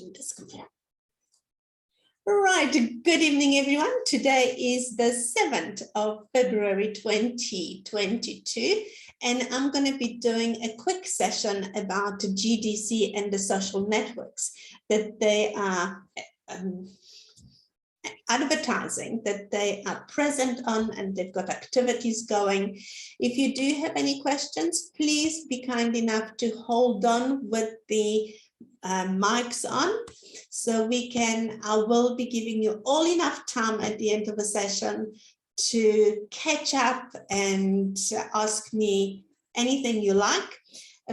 do this computer. Right, good evening, everyone. Today is the 7th of February 2022, and I'm going to be doing a quick session about GDC and the social networks that they are advertising, that they are present on, and they've got activities going. If you do have any questions, please be kind enough to hold on with the mics on, so I will be giving you all enough time at the end of the session to catch up and ask me anything you like.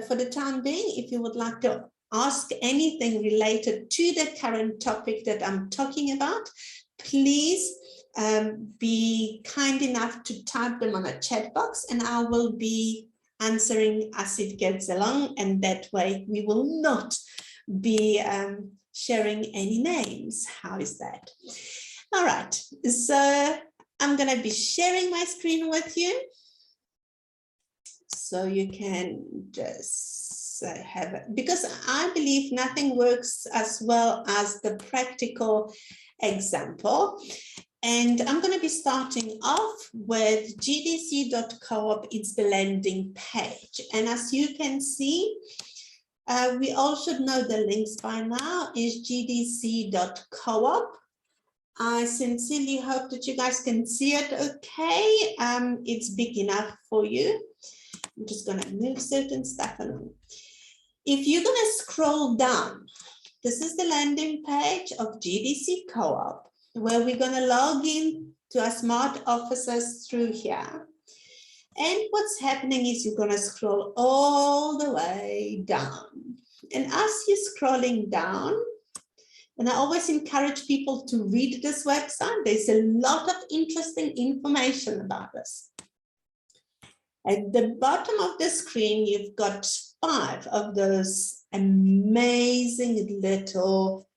For the time being, if you would like to ask anything related to the current topic that I'm talking about, please be kind enough to type them on a chat box, and I will be answering as it gets along, and that way we will not be sharing any names. How is that? All right, so I'm going to be sharing my screen with you, so you can just have it, because I believe nothing works as well as the practical example. And I'm going to be starting off with gdc.coop. It's the landing page, and as you can see, we all should know the links by now, is gdc.coop. I sincerely hope that you guys can see it okay. It's big enough for you. I'm just going to move certain stuff along. If you're going to scroll down, this is the landing page of GDC Co-op, where we're going to log in to our smart offices through here. And what's happening is you're going to scroll all the way down. And as you're scrolling down, and I always encourage people to read this website, there's a lot of interesting information about this. At the bottom of the screen, you've got 5 of those amazing little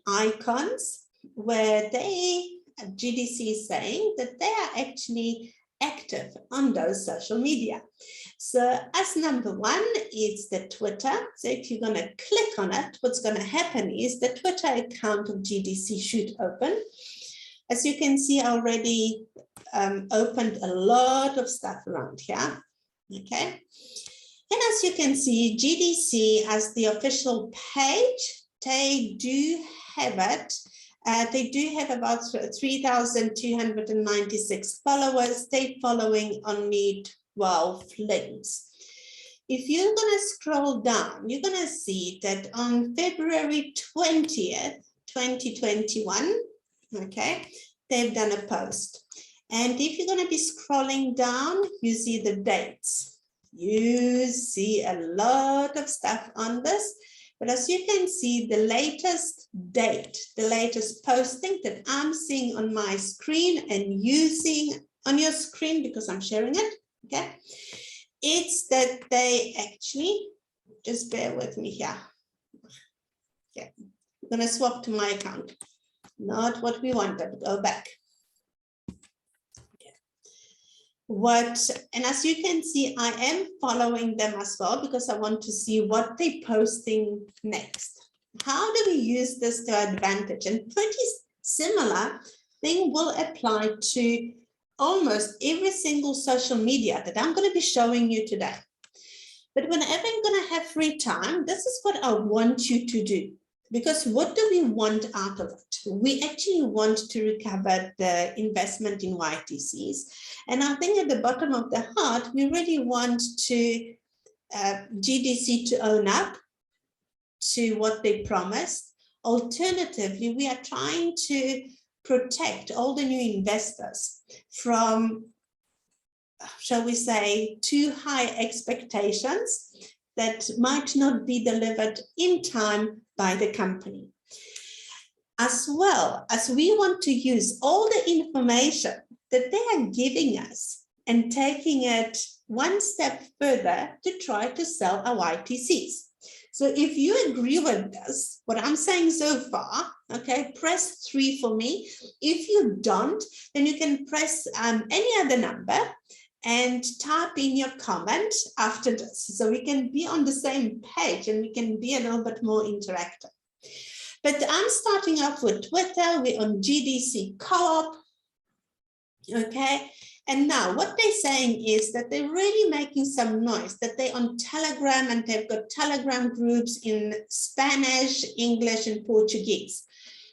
icons where GDC is saying that they are actually active on those social media. So as number 1 is the Twitter. So if you're going to click on it, what's going to happen is the Twitter account of GDC should open. As you can see, I already opened a lot of stuff around here. Okay. And as you can see, GDC as the official page, they do have it. They do have about 3,296 followers. They're following only 12 links. If you're going to scroll down, you're going to see that on February 20th, 2021, okay, they've done a post. And if you're going to be scrolling down, you see the dates. You see a lot of stuff on this. But as you can see, the latest date, the latest posting that I'm seeing on my screen and using on your screen, because I'm sharing it, okay, it's that they actually, just bear with me here. Okay, I'm going to swap to my account. Not what we wanted, go back. And as you can see, I am following them as well, because I want to see what they're posting next. How do we use this to advantage? And pretty similar thing will apply to almost every single social media that I'm going to be showing you today. But whenever I'm going to have free time, this is what I want you to do. Because what do we want out of it? We actually want to recover the investment in YTCs. And I think at the bottom of the heart, we really want to GDC to own up to what they promised. Alternatively, we are trying to protect all the new investors from, shall we say, too high expectations that might not be delivered in time by the company. As well as we want to use all the information that they are giving us and taking it one step further to try to sell our YTCs. So if you agree with this, what I'm saying so far, okay, press 3 for me. If you don't, then you can press any other number and type in your comment after this, so we can be on the same page and we can be a little bit more interactive. But I'm starting off with Twitter. We're on gdc.coop. Okay. And now what they're saying is that they're really making some noise, that they're on Telegram and they've got Telegram groups in Spanish, English, and Portuguese.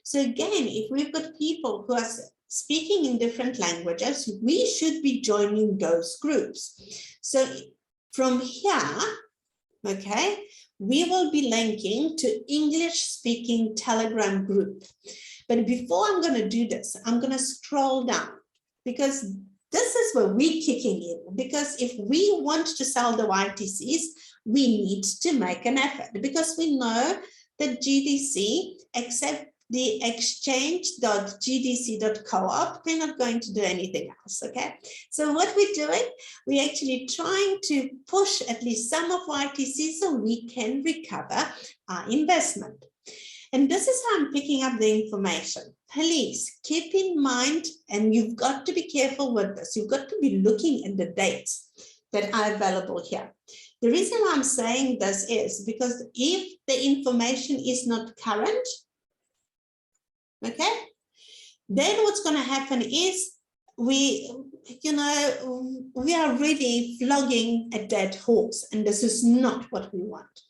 So again, if we've got people who are speaking in different languages, we should be joining those groups. So from here, okay, we will be linking to English-speaking Telegram group. But before I'm going to do this, I'm going to scroll down, because this is where we're kicking in. Because if we want to sell the YTCs, we need to make an effort, because we know that GDC, except the exchange.gdc.coop, they're not going to do anything else, okay? So what we're doing, we're actually trying to push at least some of YTC so we can recover our investment. And this is how I'm picking up the information. Please keep in mind, and you've got to be careful with this, you've got to be looking at the dates that are available here. The reason why I'm saying this is because if the information is not current, okay, then what's going to happen is we are really flogging a dead horse, and this is not what we want.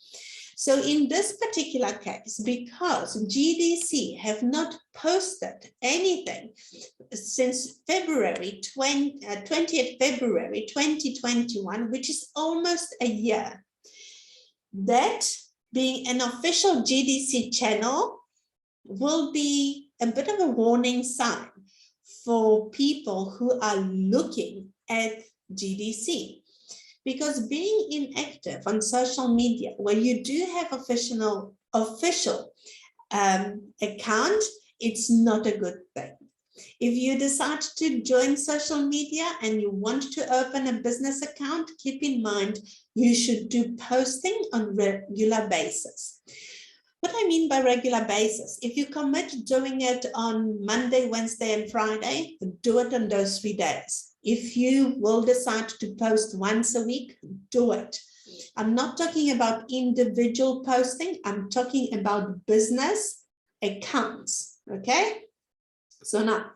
So in this particular case, because GDC have not posted anything since February 20th February 2021, which is almost a year, that being an official GDC channel will be a bit of a warning sign for people who are looking at GDC. Because being inactive on social media, where you do have official account, it's not a good thing. If you decide to join social media and you want to open a business account, keep in mind you should do posting on regular basis. What I mean by regular basis, if you commit doing it on Monday, Wednesday, and Friday, do it on those 3 days. If you will decide to post once a week, do it. I'm not talking about individual posting. I'm talking about business accounts, okay? So now,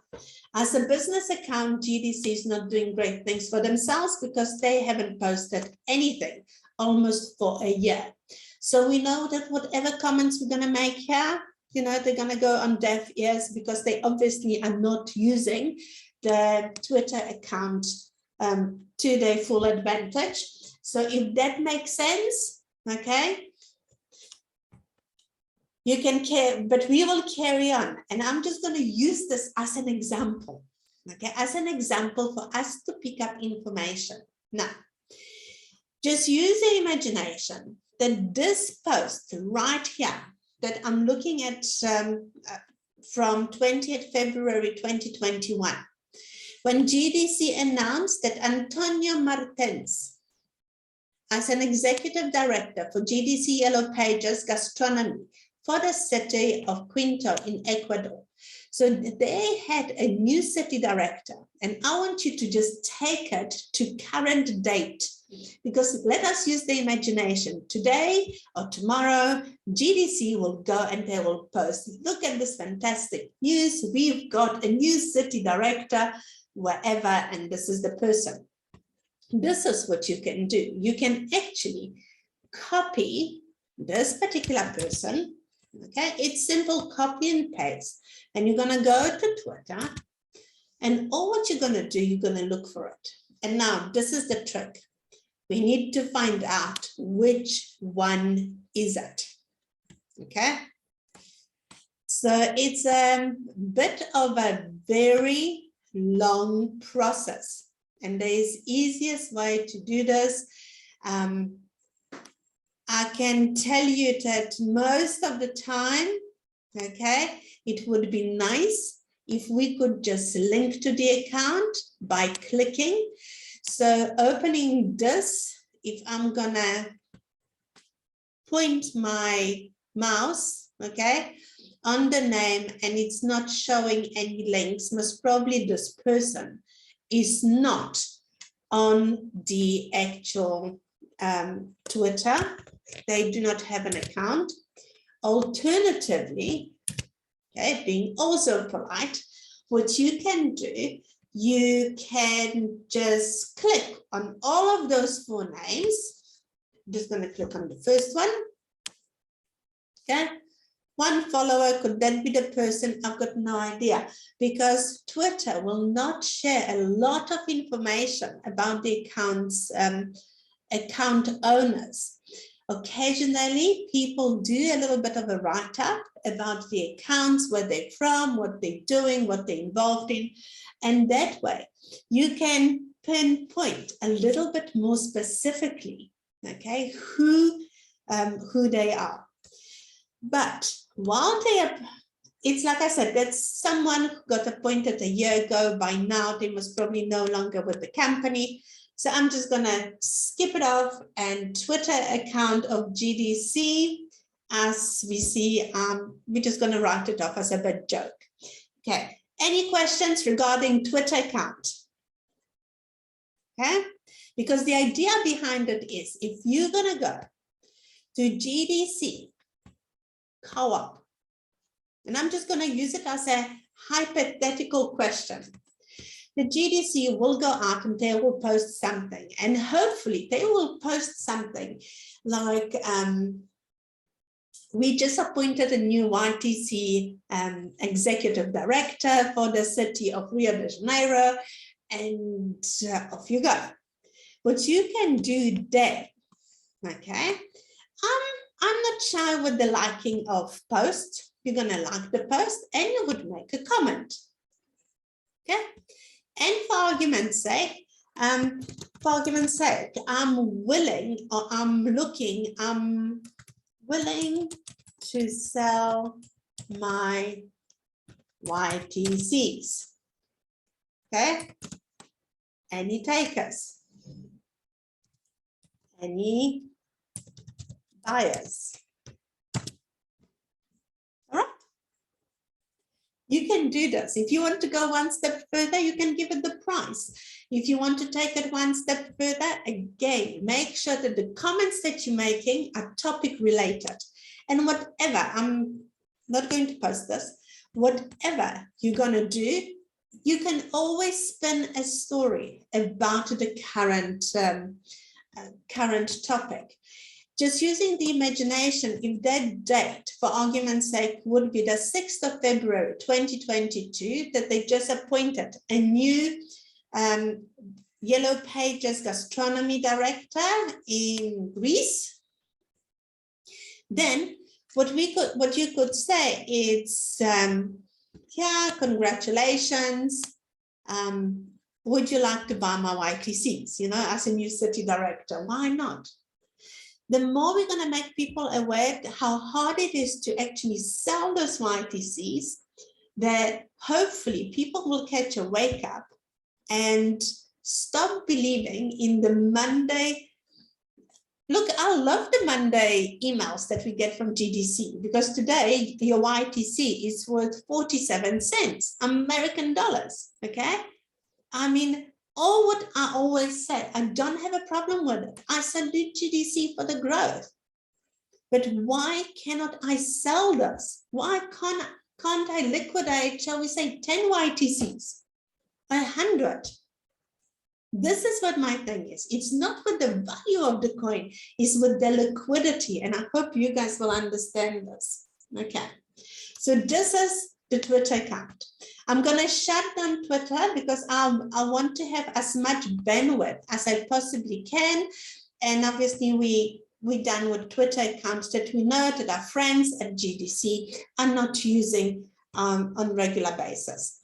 as a business account, GDC is not doing great things for themselves because they haven't posted anything almost for a year. So we know that whatever comments we're going to make here, they're going to go on deaf ears because they obviously are not using the Twitter account to their full advantage. So if that makes sense, okay, you can care, but we will carry on. And I'm just going to use this as an example, okay, as an example for us to pick up information. Now, just use the imagination that this post right here that I'm looking at from 20th February 2021, when GDC announced that Antonio Martins, as an executive director for GDC Yellow Pages Gastronomy for the city of Quito in Ecuador. So they had a new city director, and I want you to just take it to current date, because let us use the imagination. Today or tomorrow, GDC will go and they will post, look at this fantastic news. We've got a new city director, wherever, and this is the person. This is what you can do. You can actually copy this particular person, okay? It's simple copy and paste. And you're going to go to Twitter, and all what you're going to do, you're going to look for it. And now this is the trick. We need to find out which one is it, okay? So it's a bit of a very long process, and there is easiest way to do this. I can tell you that most of the time, okay, it would be nice if we could just link to the account by clicking. So opening this, if I'm gonna point my mouse, okay, on the name and it's not showing any links, most probably this person is not on the actual Twitter. They do not have an account. Alternatively, okay, being also polite, what you can do, you can just click on all of those 4 names. I'm just going to click on the first one. Okay. 1 follower, could that be the person? I've got no idea, because Twitter will not share a lot of information about the account owners. Occasionally, people do a little bit of a write-up about the accounts, where they're from, what they're doing, what they're involved in. And that way, you can pinpoint a little bit more specifically, okay, who they are. But while they are, it's like I said, that's someone who got appointed a year ago. By now, they was probably no longer with the company. So I'm just going to skip it off, and Twitter account of GDC, as we see, we're just going to write it off as a bit joke. Okay. Any questions regarding Twitter account? Okay. Because the idea behind it is, if you're going to go to gdc.coop, and I'm just going to use it as a hypothetical question. The GDC will go out and they will post something, and hopefully they will post something like, we just appointed a new YTC executive director for the city of Rio de Janeiro, and off you go. What you can do there, okay, I'm not shy with the liking of posts. You're going to like the post and you would make a comment. Okay. And for argument's sake, I'm willing, or I'm willing to sell my YTCs. Okay. Any takers? Any buyers? All right. You can do this. If you want to go 1 step further, you can give it the price. If you want to take it 1 step further, again, make sure that the comments that you're making are topic related. And whatever, I'm not going to post this, whatever you're going to do, you can always spin a story about the current topic. Just using the imagination, if that date, for argument's sake, would be the 6th of February, 2022, that they just appointed a new Yellow Pages gastronomy director in Greece, then what you could say is, yeah, congratulations. Would you like to buy my YTCs? You know, as a new city director, why not? The more we're going to make people aware how hard it is to actually sell those YTCs, that hopefully people will catch a wake up and stop believing in the Monday. Look, I love the Monday emails that we get from GDC, because today your YTC is worth 47 cents American dollars. Okay. I mean, or what I always say, I don't have a problem with it. I salute GDC for the growth. But why cannot I sell this? Why can't I liquidate, shall we say, 10 YTCs? 100. This is what my thing is. It's not with the value of the coin, it's with the liquidity. And I hope you guys will understand this. Okay. So this is the Twitter account. I'm going to shut down Twitter because I want to have as much bandwidth as I possibly can. And obviously we're done with Twitter accounts that we know that our friends at GDC are not using on a regular basis.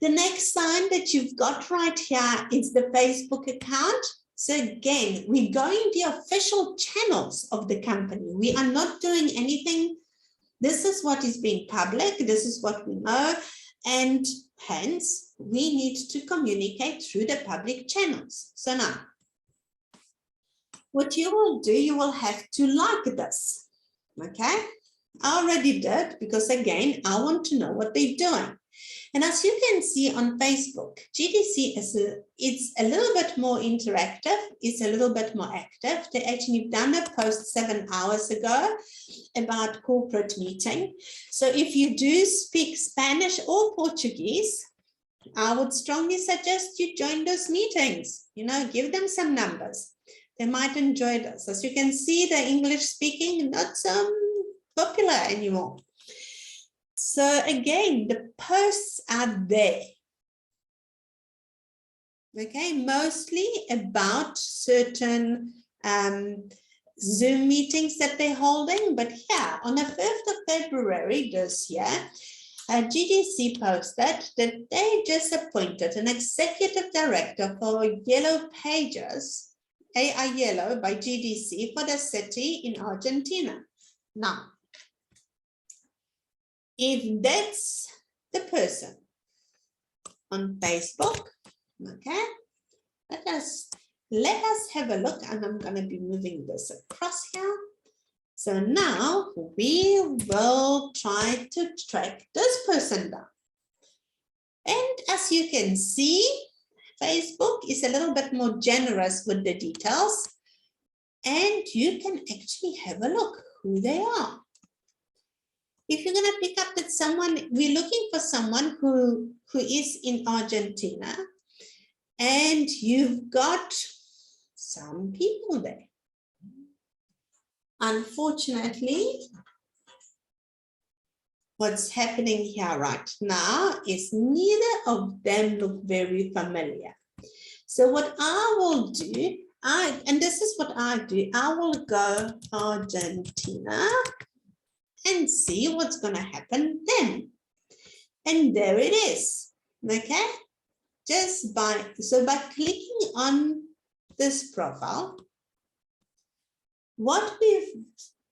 The next sign that you've got right here is the Facebook account. So again, we're going the official channels of the company. We are not doing anything. This is what is being public. This is what we know. And hence, we need to communicate through the public channels. So now, what you will do, you will have to like this. Okay? I already did because, again, I want to know what they're doing. And as you can see on Facebook, GDC it's a little bit more interactive. It's a little bit more active. They actually done a post 7 hours ago about corporate meeting. So if you do speak Spanish or Portuguese, I would strongly suggest you join those meetings. Give them some numbers. They might enjoy this. As you can see, the English speaking not so popular anymore. So again, the posts are there. Okay, mostly about certain Zoom meetings that they're holding. But yeah, on the 5th of February this year, GDC posted that they just appointed an executive director for Yellow Pages, AI Yellow by GDC for the city in Argentina. Now, if that's the person on Facebook, okay, let us have a look, and I'm going to be moving this across here. So now we will try to track this person down. And as you can see, Facebook is a little bit more generous with the details, and you can actually have a look who they are. If you're going to pick up that someone, we're looking for someone who is in Argentina, and you've got some people there. Unfortunately, what's happening here right now is neither of them look very familiar. So what I will do, and this is what I do, I will go Argentina and see what's going to happen then. And there it is, okay? By clicking on this profile,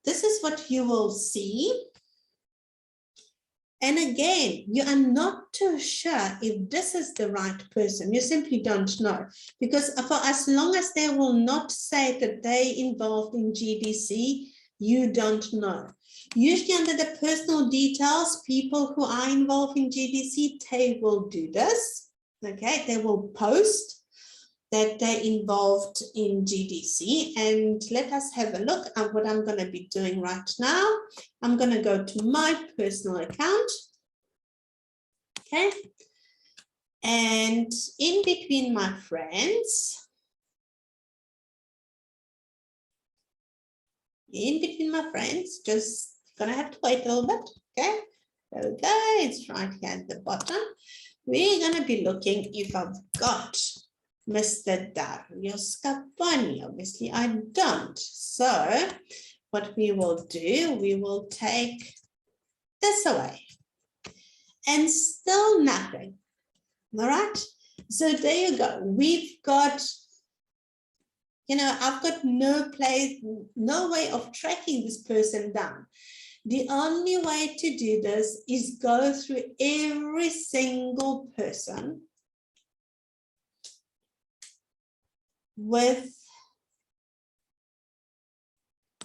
this is what you will see. And again, you are not too sure if this is the right person. You simply don't know, because for as long as they will not say that they involved in GDC, you don't know. Usually under the personal details, people who are involved in GDC, they will do this, okay? They will post that they're involved in GDC. And let us have a look at what I'm going to be doing right now. I'm going to go to my personal account, okay? And in between my friends, just gonna have to wait a little bit, okay? There we go, it's right here at the bottom. We're gonna be looking if I've got Mr. Dario Scappani. Obviously I don't. So what we will do, we will take this away. And still nothing, all right? So there you go. We've got, I've got no way of tracking this person down. The only way to do this is go through every single person with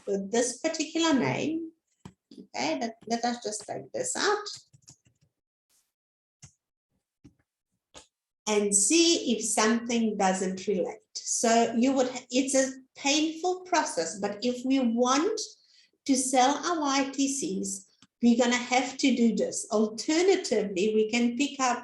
this particular name. Okay, let us just take this out and see if something doesn't relate. So it's a painful process, but if we want to sell our YTCs, we're going to have to do this. Alternatively, we can pick up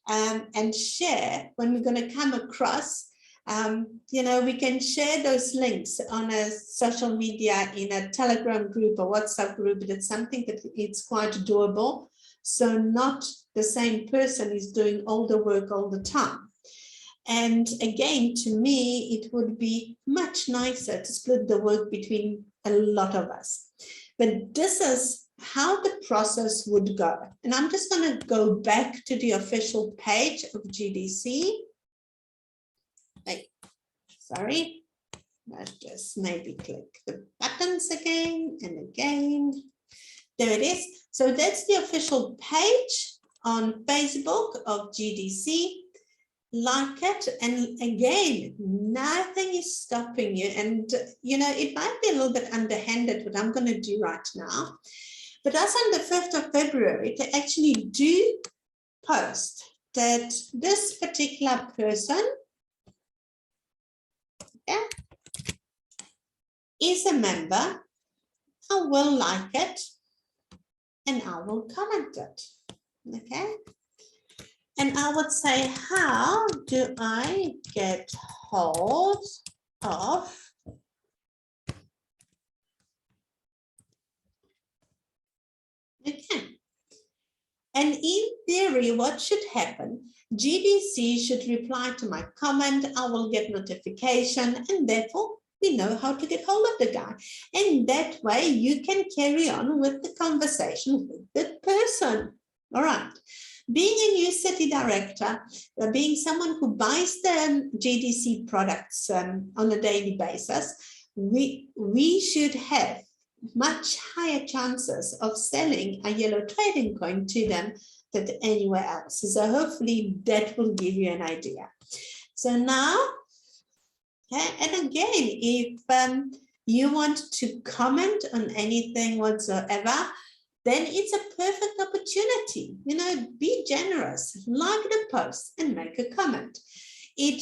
and share when we're going to come across, we can share those links on a social media, in a Telegram group or WhatsApp group. That's something that it's quite doable. So not the same person is doing all the work all the time. And again, to me, it would be much nicer to split the work between a lot of us. But this is how the process would go. And I'm just going to go back to the official page of GDC. Sorry, let's just maybe click the buttons again and again. There it is. So that's the official page on Facebook of GDC. Like it, and again, nothing is stopping you. And it might be a little bit underhanded what I'm going to do right now, But as on the 5th of February, they actually do post that this particular person is a member. I will like it and I will comment it. Okay. And I would say, how do I get hold of okay. And in theory, what should happen? GDC should reply to my comment. I will get notification, and therefore we know how to get hold of the guy. And that way you can carry on with the conversation with the person. All right. Being a new city director, being someone who buys the GDC products on a daily basis, we should have much higher chances of selling a yellow trading coin to them than anywhere else. So hopefully that will give you an idea. So now, okay, and again, if you want to comment on anything whatsoever, then it's a perfect opportunity. You know, be generous, like the post and make a comment. It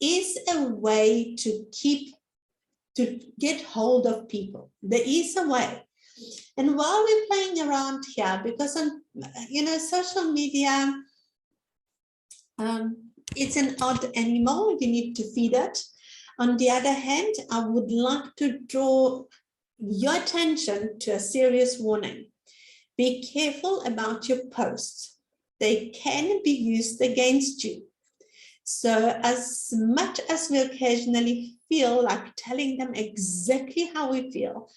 is a way to get hold of people. There is a way. And while we're playing around here, because on, you know, social media, it's an odd animal, you need to feed it. On the other hand, I would like to draw your attention to a serious warning. Be careful about your posts. They can be used against you. So as much as we occasionally feel like telling them exactly how we feel,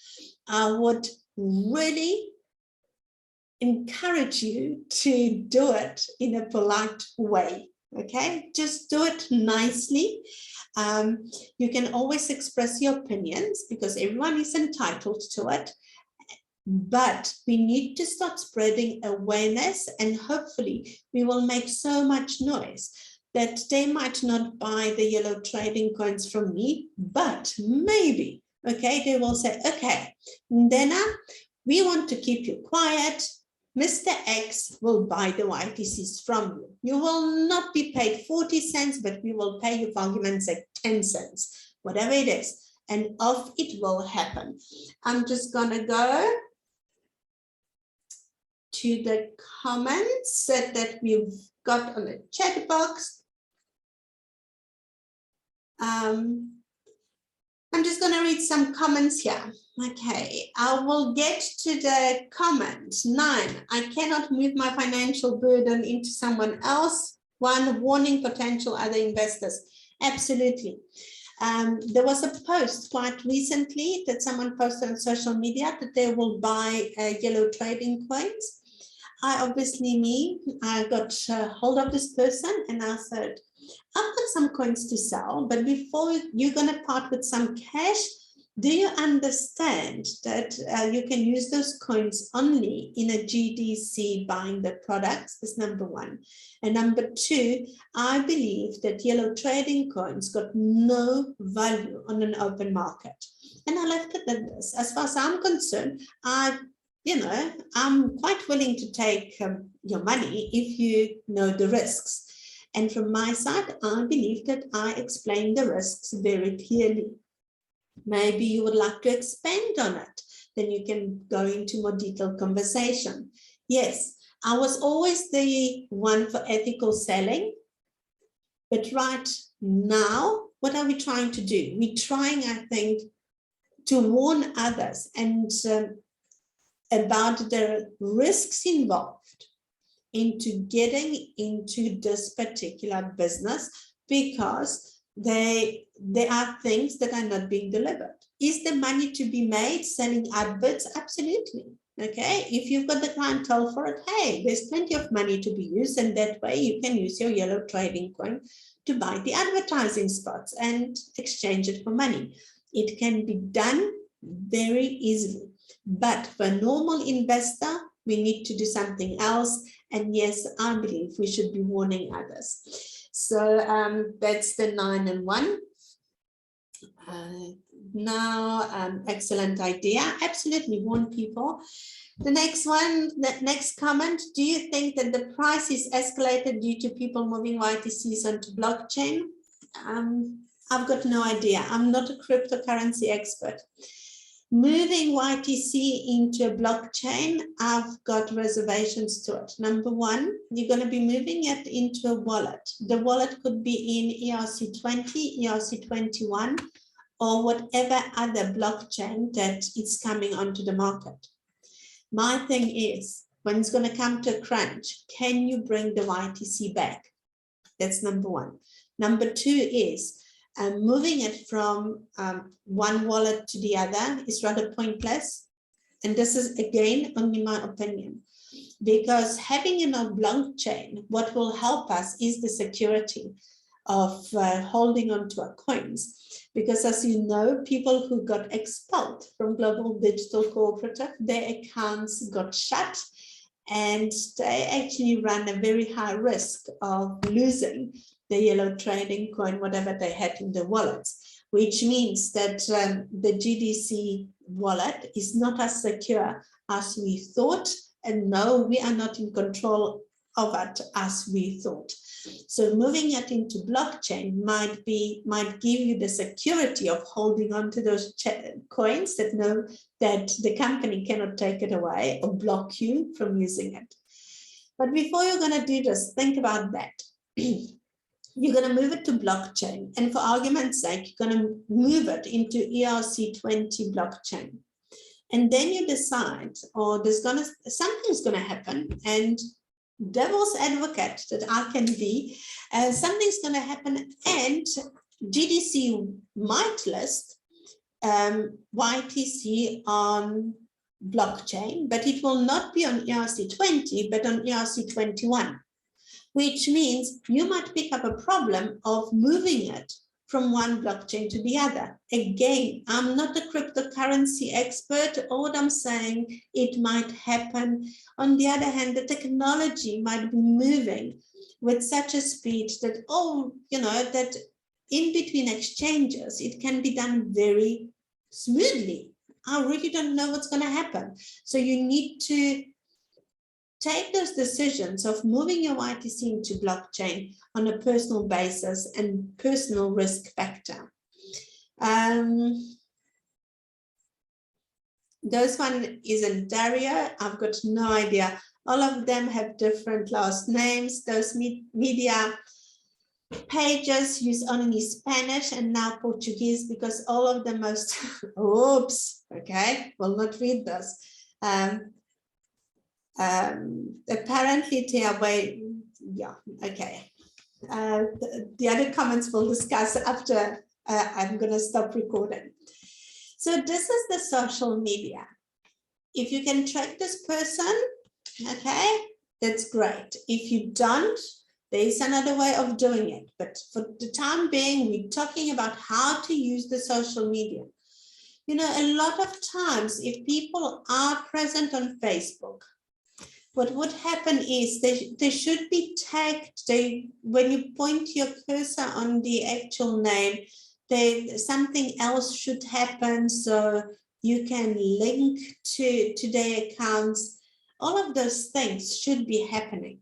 I would really encourage you to do it in a polite way. Okay, just do it nicely. You can always express your opinions because everyone is entitled to it. But we need to start spreading awareness, and hopefully we will make so much noise that they might not buy the yellow trading coins from me, but maybe, okay, they will say, okay, Ndena, we want to keep you quiet. Mr. X will buy the YTCs from you. You will not be paid 40 cents, but we will pay you, for argument's sake, 10 cents, whatever it is. And off it will happen. I'm just going to go to the comments that we've got on the chat box. I'm just going to read some comments here. Okay, I will get to the comment 9. I cannot move my financial burden into someone else. 1, warning potential other investors. Absolutely. There was a post quite recently that someone posted on social media that they will buy yellow trading coins. I got hold of this person and I said, I've got some coins to sell, but before you're going to part with some cash, do you understand that you can use those coins only in a GDC buying the products? That's number 1. And number 2, I believe that yellow trading coins got no value on an open market. And I left it at this. As far as I'm concerned, I'm quite willing to take your money if you know the risks. And from my side, I believe that I explained the risks very clearly. Maybe you would like to expand on it. Then you can go into more detailed conversation. Yes, I was always the one for ethical selling. But right now, what are we trying to do? We're trying, I think, to warn others and about the risks involved into getting into this particular business, because there are things that are not being delivered. Is the money to be made selling adverts? Absolutely. Okay, if you've got the clientele for it, hey, there's plenty of money to be used, and that way you can use your yellow trading coin to buy the advertising spots and exchange it for money. It can be done very easily. But for a normal investor, we need to do something else. And yes, I believe we should be warning others. So that's the 9 and 1. Now, excellent idea. Absolutely warn people. The next one, the next comment, do you think that the price is escalated due to people moving YTCs onto blockchain? I've got no idea. I'm not a cryptocurrency expert. Moving YTC into a blockchain, I've got reservations to it. Number one, you're going to be moving it into a wallet. The wallet could be in ERC20, ERC21, or whatever other blockchain that is coming onto the market. My thing is, when it's going to come to a crunch, can you bring the YTC back? That's number one. Number two is, moving it from one wallet to the other is rather pointless. And this is, again, only my opinion. Because having in a blockchain, what will help us is the security of holding on to our coins. Because as you know, people who got expelled from Global Digital Cooperative, their accounts got shut and they actually ran a very high risk of losing the yellow trading coin, whatever they had in the wallets, which means that the GDC wallet is not as secure as we thought. And no, we are not in control of it as we thought. So moving it into blockchain might give you the security of holding on to those coins that know that the company cannot take it away or block you from using it. But before you're going to do this, think about that. You're going to move it to blockchain, and for argument's sake, you're going to move it into ERC20 blockchain. And then you decide, or something's going to happen, and devil's advocate that I can be, something's going to happen, and GDC might list YTC on blockchain, but it will not be on ERC20, but on ERC21, which means you might pick up a problem of moving it from one blockchain to the other. Again, I'm not a cryptocurrency expert. All what I'm saying, it might happen. On the other hand, the technology might be moving with such a speed that, that in between exchanges, it can be done very smoothly. I really don't know what's going to happen. So you need to take those decisions of moving your YTC into blockchain on a personal basis and personal risk factor. Those one is in Dario. I've got no idea. All of them have different last names. Those media pages use only Spanish and now Portuguese because all of the most, oops, okay, will not read this. Apparently yeah, okay. The other comments we'll discuss after I'm going to stop recording. So this is the social media. If you can track this person, okay, that's great. If you don't, there is another way of doing it. But for the time being, we're talking about how to use the social media. You know, a lot of times, if people are present on Facebook, what would happen is they should be tagged. When you point your cursor on the actual name, something else should happen so you can link to their accounts. All of those things should be happening.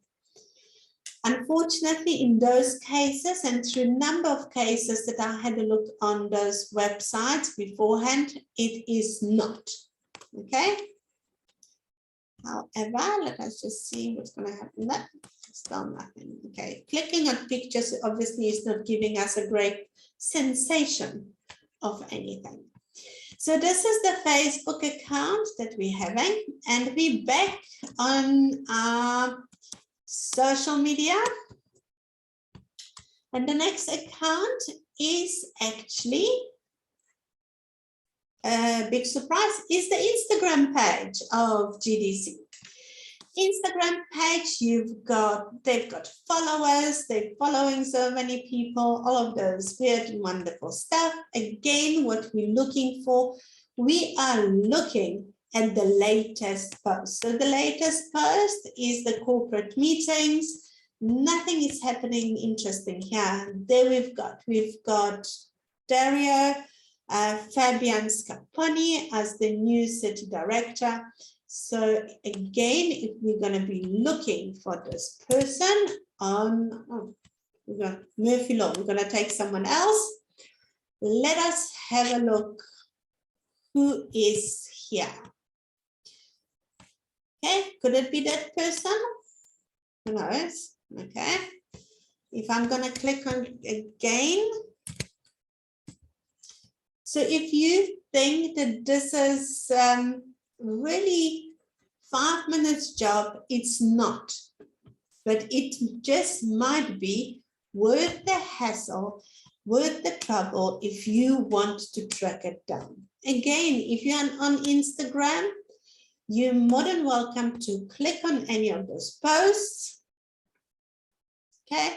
Unfortunately, in those cases and through a number of cases that I had a look on those websites beforehand, it is not, okay? However, let us just see what's going to happen. No, still nothing. Okay, clicking on pictures obviously is not giving us a great sensation of anything. So this is the Facebook account that we're having, and we're back on our social media. And the next account is actually a big surprise, is the Instagram page of GDC. Instagram page, they've got followers, they're following so many people, all of those weird and wonderful stuff. Again, what we're looking for, we are looking at the latest post. So the latest post is the corporate meetings. Nothing is happening interesting here. There we've got Dario, Fabian Scarponi as the new city director. So again, if we're going to be looking for this person on, we're going to Murphy Law, we're going to take someone else. Let us have a look who is here. Okay, could it be that person? Who knows? Okay. If I'm going to click on again. So if you think that this is really 5 minutes job, it's not. But it just might be worth the hassle, worth the trouble if you want to track it down. Again, if you're on Instagram, you're more than welcome to click on any of those posts. Okay,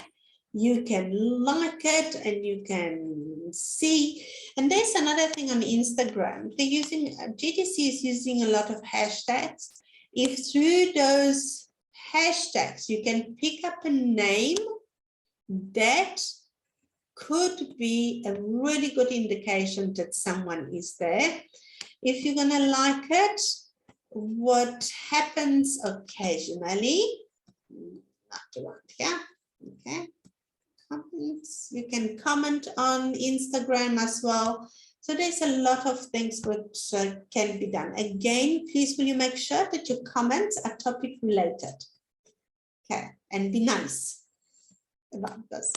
you can like it and you can see. And there's another thing on Instagram. They're using, GDC is using a lot of hashtags. If through those hashtags you can pick up a name, that could be a really good indication that someone is there. If you're going to like it, what happens occasionally, not around here, okay, comments, you can comment on Instagram as well. So there's a lot of things which can be done. Again, please will you make sure that your comments are topic related, okay, and be nice about this.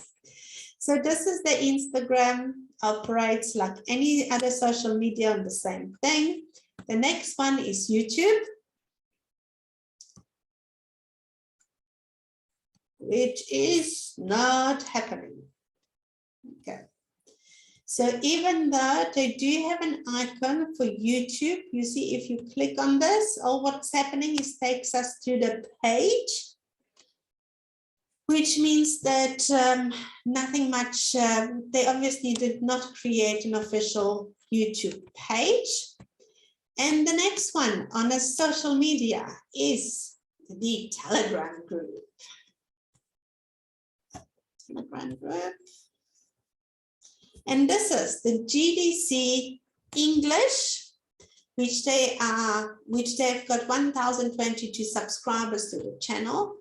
So this is the Instagram, operates like any other social media on the same thing. The next one is YouTube, which is not happening. Okay. So even though they do have an icon for YouTube, you see if you click on this, all what's happening is takes us to the page, which means that nothing much, they obviously did not create an official YouTube page. And the next one on a social media is the Telegram group. Telegram group. And this is the GDC English, which they've got 1,022 subscribers to the channel.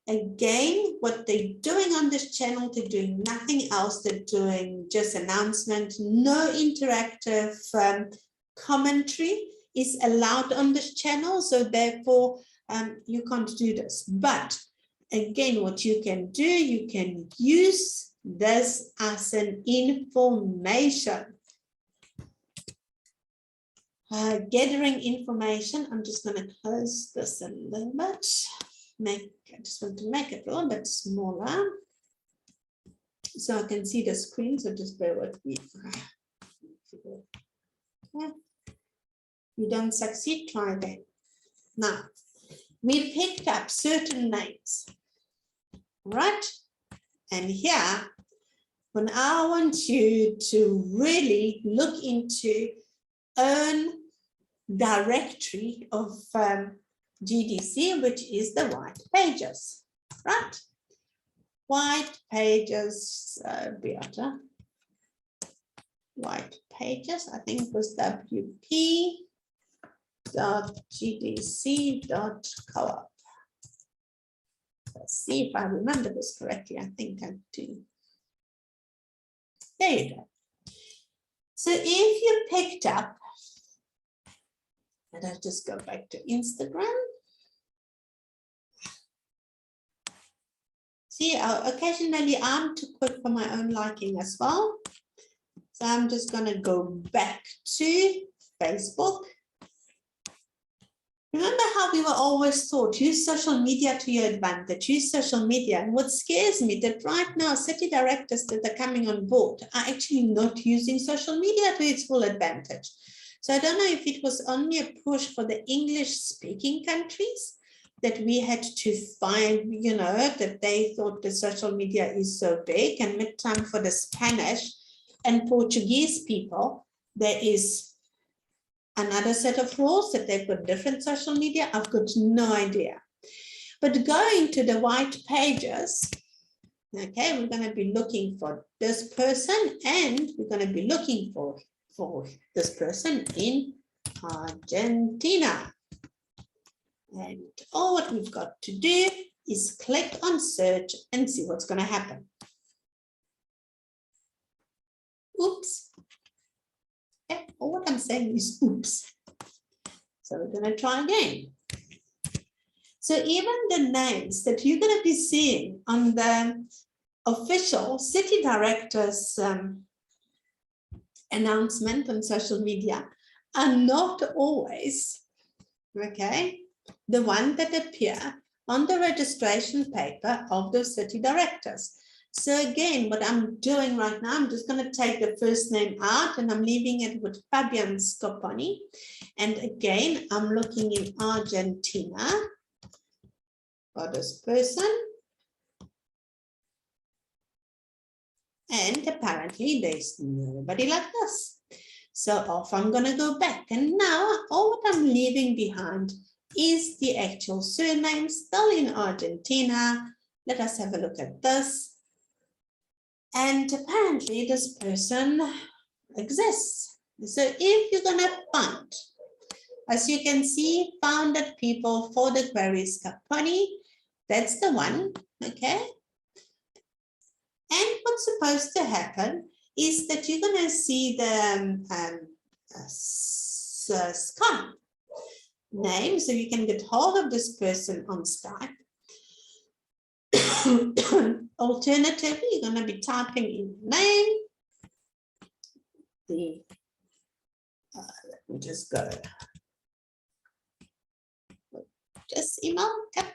Again, what they're doing on this channel, they're doing nothing else. They're doing just announcement, no interactive commentary is allowed on this channel. So therefore, you can't do this. But again, what you can do, you can use this as an information. Gathering information. I'm just going to close this a little bit. I just want to make it a little bit smaller so I can see the screen. So just bear with me. Okay. You don't succeed, try again. Now, we picked up certain names, right? And here, when I want you to really look into own directory of GDC, which is the white pages, right? White pages, Beata. White pages, I think it was wp.gdc.coop. Let's see if I remember this correctly. I think I do. There you go. So if you picked up, and I'll just go back to Instagram. See, occasionally I'm too quick for my own liking as well. So I'm just going to go back to Facebook. Remember how we were always taught, use social media to your advantage, use social media. And what scares me that right now, city directors that are coming on board are actually not using social media to its full advantage. So I don't know if it was only a push for the English-speaking countries that we had to find, you know, that they thought the social media is so big, and mid-time for the Spanish and Portuguese people, there is another set of rules that they've got different social media. I've got no idea. But going to the white pages, okay, we're going to be looking for this person, and we're going to be looking for this person in Argentina. And all what we've got to do is click on search and see what's going to happen. Oops. Yeah, all what I'm saying is oops. So we're going to try again. So even the names that you're going to be seeing on the official city director's announcement on social media are not always, okay, the one that appear on the registration paper of the city directors. So again, what I'm doing right now, I'm just going to take the first name out and I'm leaving it with Fabian Scoponi. And again, I'm looking in Argentina for this person. And apparently there's nobody like this. So off I'm going to go back. And now all what I'm leaving behind is the actual surname still in Argentina. Let us have a look at this. And apparently this person exists. So if you're going to find, as you can see, founded people for the queries Scoponi, that's the one, okay? And what's supposed to happen is that you're going to see the Skype name, so you can get hold of this person on Skype. Alternatively, you're going to be typing in the name. Let me just go. Just email. Yep.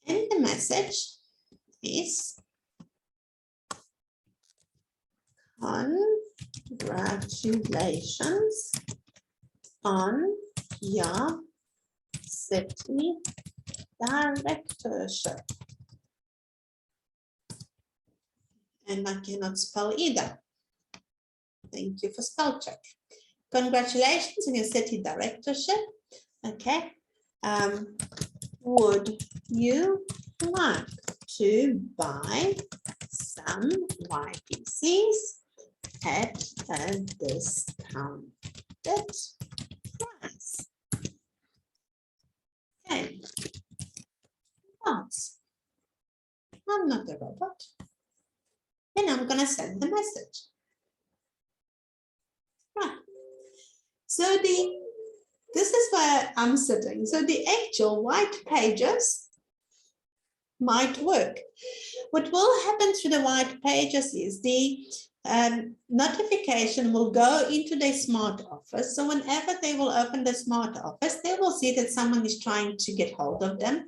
And the message is congratulations on your city directorship. And I cannot spell either. Thank you for spell check. Congratulations on your city directorship. Okay. Would you like to buy some YPCs at a discounted price? Okay. Thoughts? I'm not a robot. And I'm going to send the message. Right. So this is where I'm sitting. So the actual white pages might work. What will happen through the white pages is the notification will go into their smart office. So whenever they will open the smart office, they will see that someone is trying to get hold of them.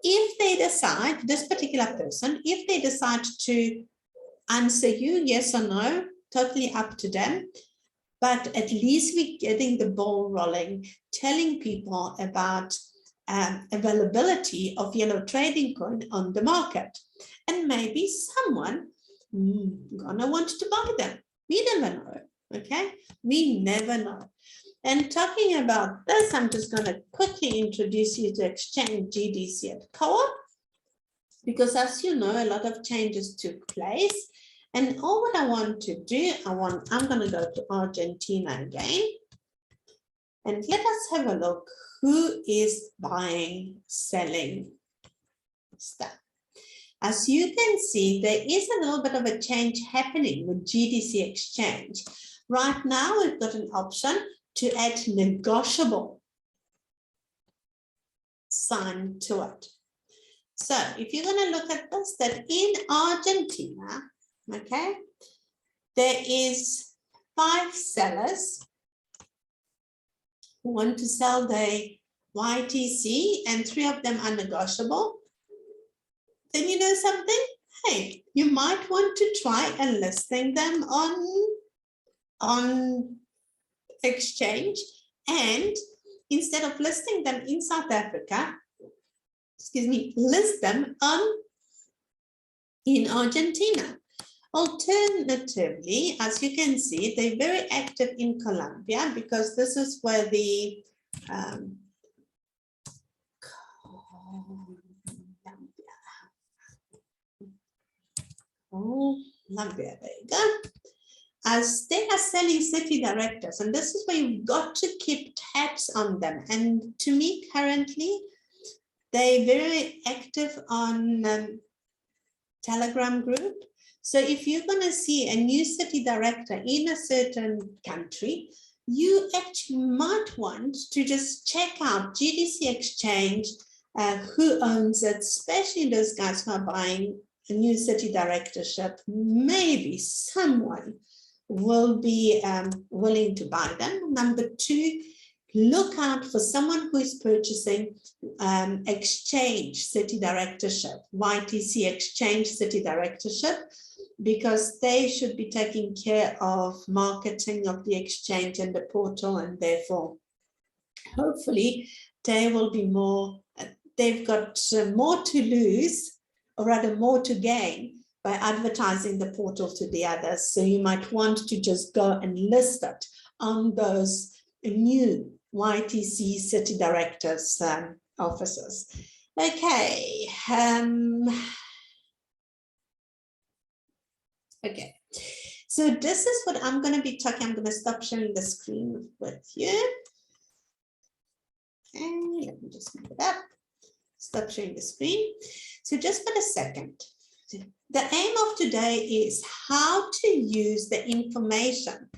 If they decide, this particular person, if they decide to answer you, yes or no, totally up to them. But at least we're getting the ball rolling, telling people about availability of yellow trading coin on the market. And maybe someone gonna want to buy them. We never know, okay? We never know. And talking about this, I'm just gonna quickly introduce you to Exchange gdc.coop, because as you know, a lot of changes took place. And all what I want to do, I'm going to go to Argentina again. And let us have a look who is buying, selling stuff. As you can see, there is a little bit of a change happening with GDC Exchange. Right now, we've got an option to add negotiable sign to it. So if you're going to look at this, that in Argentina, okay, there is 5 sellers who want to sell their YTC and 3 of them are negotiable. Then you know something? Hey, you might want to try and listing them on Exchange, and instead of listing them in South Africa, list them in Argentina. Alternatively, as you can see, they're very active in Colombia, because this is where the Latvia, there you go. As they are selling city directors, and this is where you've got to keep tabs on them. And to me, currently, they're very active on Telegram group. So if you're going to see a new city director in a certain country, you actually might want to just check out GDC Exchange, who owns it, especially those guys who are buying a new city directorship. Maybe someone will be willing to buy them. Number two, look out for someone who is purchasing exchange city directorship, YTC exchange city directorship, because they should be taking care of marketing of the exchange and the portal, and therefore hopefully they will be more, they've got more to lose, or rather more to gain, by advertising the portal to the others. So you might want to just go and list it on those new YTC city directors offices. Okay. Okay. So this is what I'm going to be talking. I'm going to stop sharing the screen with you. Okay, let me just move it up. Stop sharing the screen. So just for a second. The aim of today is how to use the information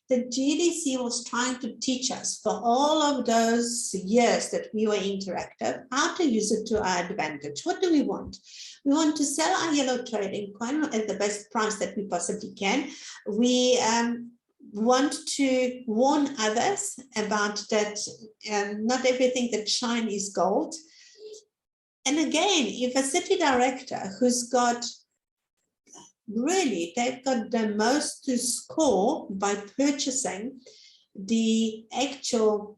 that GDC was trying to teach us for all of those years that we were interactive, how to use it to our advantage. What do we want? We want to sell our yellow trading coin at the best price that we possibly can. We want to warn others about that not everything that shines is gold. And again, if a city director who's got really, they've got the most to score by purchasing the actual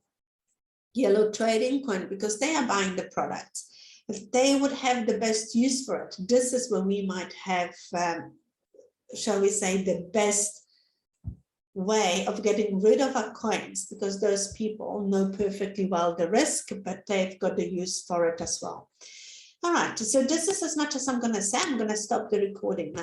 yellow trading coin, because they are buying the products. If they would have the best use for it, this is when we might have, shall we say, the best way of getting rid of our coins, because those people know perfectly well the risk, but they've got the use for it as well. All right, so this is as much as I'm going to say. I'm going to stop the recording now.